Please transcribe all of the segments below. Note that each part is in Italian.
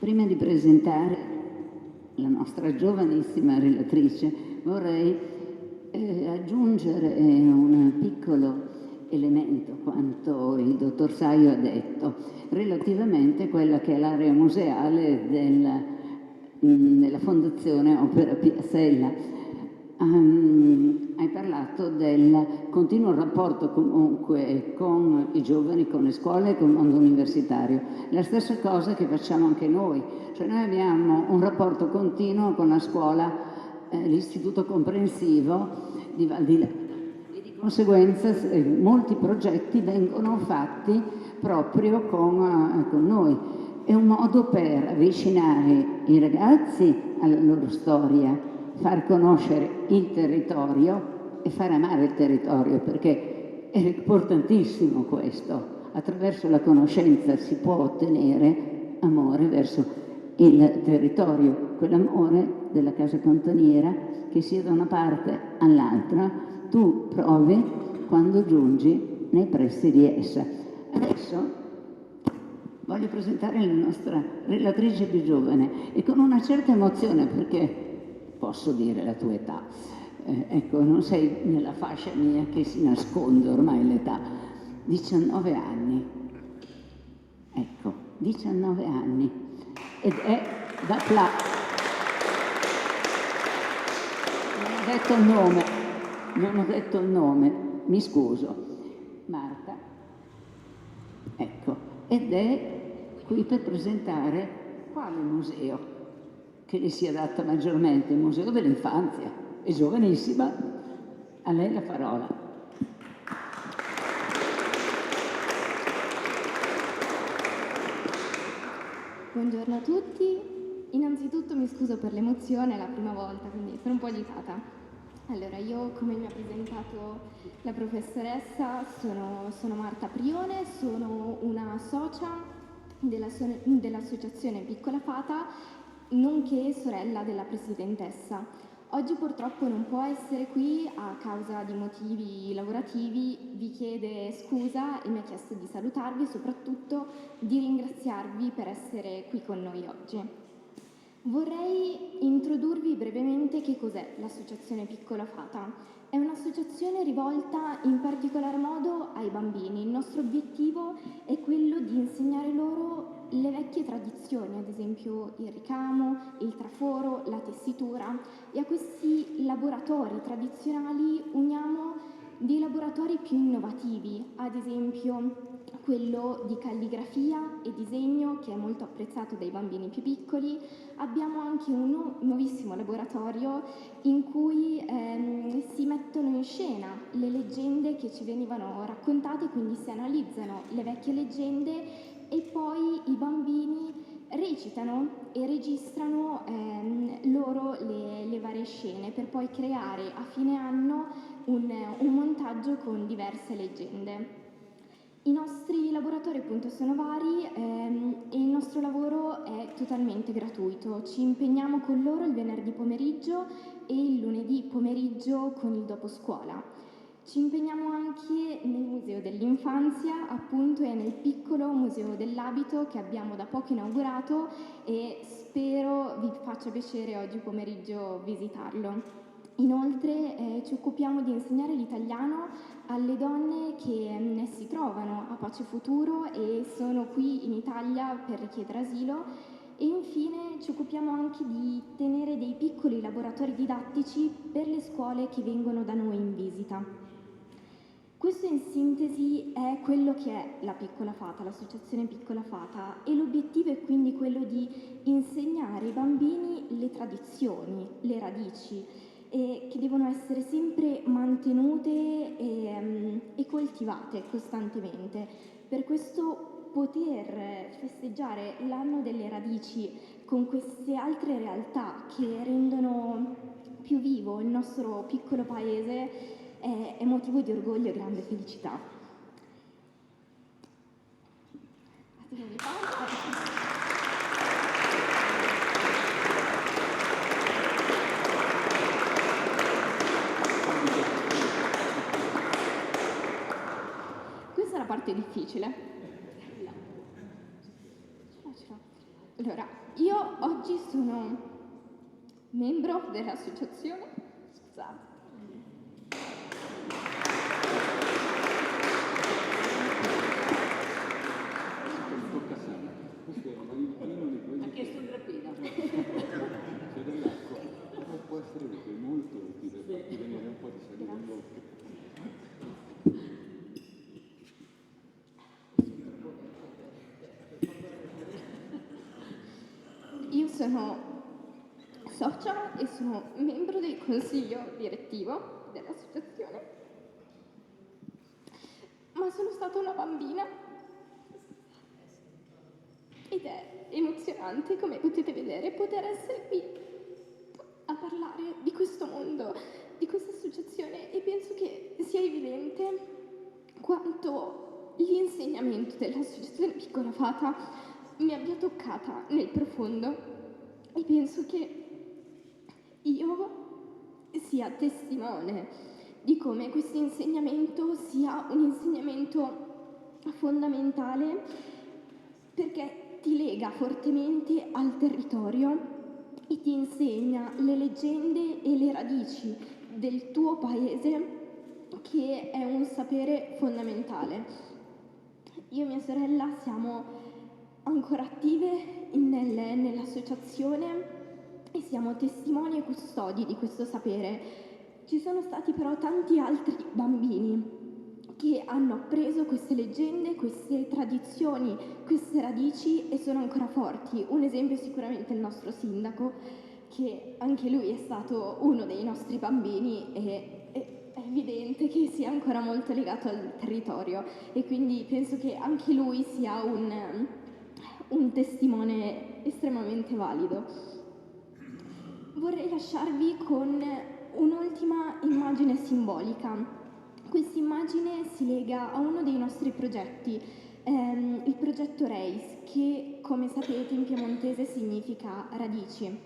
Prima di presentare la nostra giovanissima relatrice, vorrei aggiungere un piccolo elemento quanto il dottor Saio ha detto relativamente a quella che è l'area museale della Fondazione Opera Piazzella. Hai parlato del continuo rapporto comunque con i giovani, con le scuole e con il mondo universitario. La stessa cosa che facciamo anche noi, cioè noi abbiamo un rapporto continuo con la scuola, l'istituto comprensivo di Val di Lana, e di conseguenza molti progetti vengono fatti proprio con noi. È un modo per avvicinare i ragazzi alla loro storia, far conoscere il territorio e far amare il territorio, perché è importantissimo questo. Attraverso la conoscenza si può ottenere amore verso il territorio, quell'amore della casa cantoniera che sia da una parte all'altra tu provi quando giungi nei pressi di essa. Adesso voglio presentare la nostra relatrice più giovane e con una certa emozione, perché posso dire la tua età, ecco, non sei nella fascia mia che si nasconde ormai l'età, 19 anni, ecco, 19 anni, ed è da non ho detto il nome, non ho detto il nome, mi scuso, Marta, ecco, ed è qui per presentare quale museo che le si adatta maggiormente, il Museo dell'Infanzia. È giovanissima, a lei la parola. Buongiorno a tutti, innanzitutto mi scuso per l'emozione, è la prima volta, quindi sono un po' agitata. Allora, io, come mi ha presentato la professoressa, sono Marta Prione, sono una socia dell'associazione Piccola Fata, nonché sorella della presidentessa. Oggi purtroppo non può essere qui a causa di motivi lavorativi, vi chiede scusa e mi ha chiesto di salutarvi e soprattutto di ringraziarvi per essere qui con noi oggi. Vorrei introdurvi brevemente che cos'è l'Associazione Piccola Fata. È un'associazione rivolta in particolar modo ai bambini. Il nostro obiettivo è quello di insegnare loro le vecchie tradizioni, ad esempio il ricamo, il traforo, la tessitura, e a questi laboratori tradizionali uniamo dei laboratori più innovativi, ad esempio quello di calligrafia e disegno, che è molto apprezzato dai bambini più piccoli. Abbiamo anche un nuovissimo laboratorio in cui si mettono in scena le leggende che ci venivano raccontate, quindi si analizzano le vecchie leggende e poi i bambini recitano e registrano loro le varie scene per poi creare a fine anno un montaggio con diverse leggende. I nostri laboratori appunto sono vari e il nostro lavoro è totalmente gratuito. Ci impegniamo con loro il venerdì pomeriggio e il lunedì pomeriggio con il doposcuola. Ci impegniamo anche nel Museo dell'Infanzia, appunto, e nel piccolo Museo dell'Abito che abbiamo da poco inaugurato e spero vi faccia piacere oggi pomeriggio visitarlo. Inoltre ci occupiamo di insegnare l'italiano alle donne che si trovano a Pace Futuro e sono qui in Italia per richiedere asilo, e infine ci occupiamo anche di tenere dei piccoli laboratori didattici per le scuole che vengono da noi in visita. Questo in sintesi è quello che è la Piccola Fata, l'associazione Piccola Fata, e l'obiettivo è quindi quello di insegnare ai bambini le tradizioni, le radici, che devono essere sempre mantenute e coltivate costantemente. Per questo poter festeggiare l'anno delle radici con queste altre realtà che rendono più vivo il nostro piccolo paese è motivo di orgoglio e grande felicità. Questa è la parte difficile. Allora, io oggi sono membro dell'associazione, scusate. Ha chiesto un grappino. C'è dell'acqua, però può essere utile, molto utile, farti venire un po' di saliva in bocca. Io sono socia e sono membro del consiglio direttivo dell'associazione, ma sono stata una bambina ed è emozionante, come potete vedere, poter essere qui a parlare di questo mondo, di questa associazione, e penso che sia evidente quanto l'insegnamento dell'associazione Piccola Fata mi abbia toccata nel profondo, e penso che io sia testimone di come questo insegnamento sia un insegnamento fondamentale, perché ti lega fortemente al territorio e ti insegna le leggende e le radici del tuo paese, che è un sapere fondamentale. Io e mia sorella siamo ancora attive nell'associazione e siamo testimoni e custodi di questo sapere. Ci sono stati però tanti altri bambini che hanno appreso queste leggende, queste tradizioni, queste radici e sono ancora forti. Un esempio è sicuramente il nostro sindaco, che anche lui è stato uno dei nostri bambini e è evidente che sia ancora molto legato al territorio, e quindi penso che anche lui sia un testimone estremamente valido. Vorrei lasciarvi con un'ultima immagine simbolica. Questa immagine si lega a uno dei nostri progetti, il progetto RACE, che come sapete in piemontese significa radici.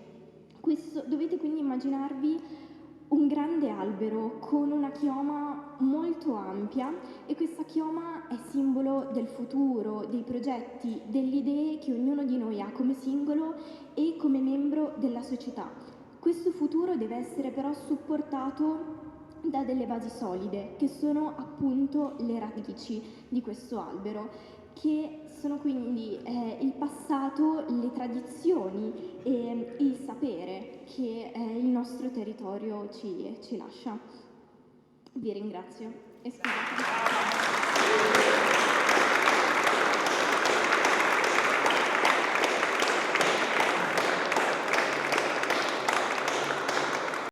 Dovete quindi immaginarvi un grande albero con una chioma molto ampia, e questa chioma è simbolo del futuro, dei progetti, delle idee che ognuno di noi ha come singolo e come membro della società. Questo futuro deve essere però supportato da delle basi solide, che sono appunto le radici di questo albero, che sono quindi il passato, le tradizioni e il sapere che il nostro territorio ci lascia. Vi ringrazio e scusate.